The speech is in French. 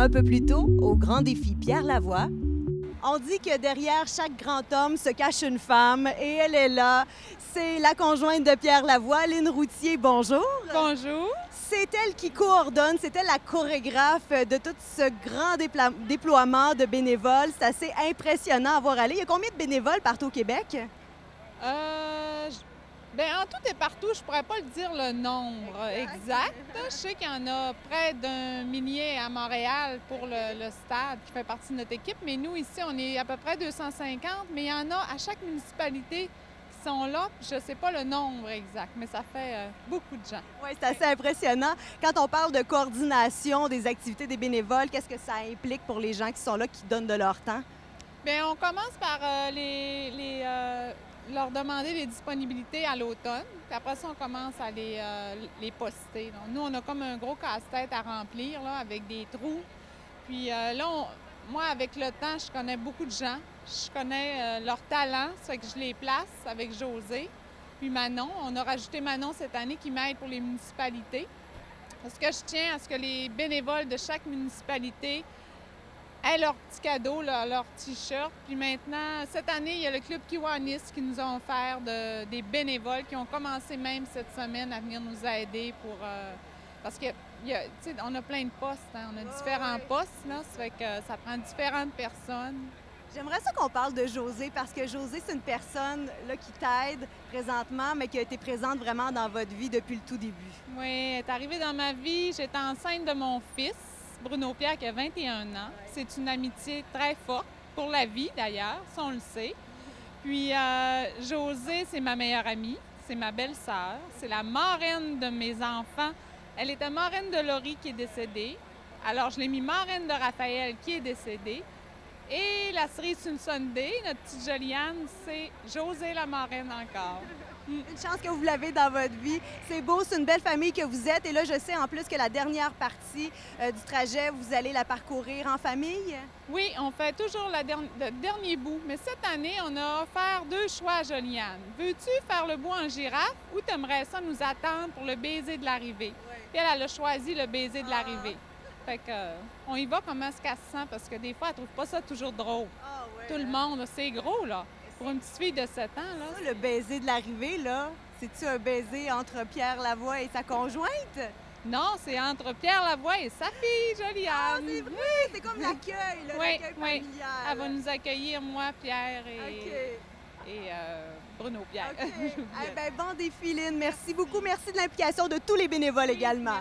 Un peu plus tôt, au Grand Défi Pierre Lavoie, on dit que derrière chaque grand homme se cache une femme et elle est là. C'est la conjointe de Pierre Lavoie, Lynn Routhier. Bonjour. Bonjour. C'est elle qui coordonne, c'est elle la chorégraphe de tout ce grand déploiement de bénévoles. C'est assez impressionnant à voir aller. Il y a combien de bénévoles partout au Québec? En tout et partout, je pourrais pas le dire le nombre exact. Je sais qu'il y en a près d'un millier à Montréal pour le stade qui fait partie de notre équipe, mais nous, ici, on est à peu près 250, mais il y en a à chaque municipalité qui sont là. Je ne sais pas le nombre exact, mais ça fait beaucoup de gens. Oui, c'est assez impressionnant. Quand on parle de coordination des activités des bénévoles, qu'est-ce que ça implique pour les gens qui sont là, qui donnent de leur temps? Bien, on commence par leur demander les disponibilités à l'automne. Puis après ça, on commence à les poster. Donc, nous, on a comme un gros casse-tête à remplir là, avec des trous. Puis moi, avec le temps, je connais beaucoup de gens. Je connais leurs talents, ça fait que je les place avec José. Puis Manon, on a rajouté Manon cette année qui m'aide pour les municipalités. Parce que je tiens à ce que les bénévoles de chaque municipalité aient leur petit cadeau, leur T-shirt. Puis maintenant, cette année, il y a le Club Kiwanis qui nous a offert des bénévoles qui ont commencé même cette semaine à venir nous aider pour... parce que on a plein de postes, hein? On a différents postes, là, ça fait que ça prend différentes personnes. J'aimerais ça qu'on parle de José, parce que José, c'est une personne là, qui t'aide présentement, mais qui a été présente vraiment dans votre vie depuis le tout début. Oui, elle est arrivée dans ma vie. J'étais enceinte de mon fils, Bruno Pierre, qui a 21 ans. C'est une amitié très forte, pour la vie d'ailleurs, ça on le sait. Puis José, c'est ma meilleure amie, c'est ma belle-sœur, c'est la marraine de mes enfants. Elle était marraine de Laurie qui est décédée. Alors je l'ai mis marraine de Raphaël qui est décédé. Et la cerise sur le Sunday, notre petite Joliane, c'est José la marraine encore. Une chance que vous l'avez dans votre vie. C'est beau, c'est une belle famille que vous êtes. Et là, je sais en plus que la dernière partie du trajet, vous allez la parcourir en famille. Oui, on fait toujours le dernier bout. Mais cette année, on a offert 2 choix à Joliane. Veux-tu faire le bout en girafe ou t'aimerais ça nous attendre pour le baiser de l'arrivée? Oui. Puis elle a choisi le baiser de l'arrivée. Fait que, on y va comme ce qu'elle se sent, parce que des fois, elle trouve pas ça toujours drôle. Tout le monde, c'est gros, là. Pour une petite fille de 7 ans, là. Ça, le baiser de l'arrivée, là, c'est-tu un baiser entre Pierre Lavoie et sa conjointe? Non, c'est entre Pierre Lavoie et sa fille, Joliane. Ah, c'est vrai! C'est comme l'accueil, là, oui, l'accueil familial. Elle va nous accueillir, moi, Pierre et Bruno Pierre. Okay. Bon défi, Lynn. Merci beaucoup. Merci de l'implication de tous les bénévoles également.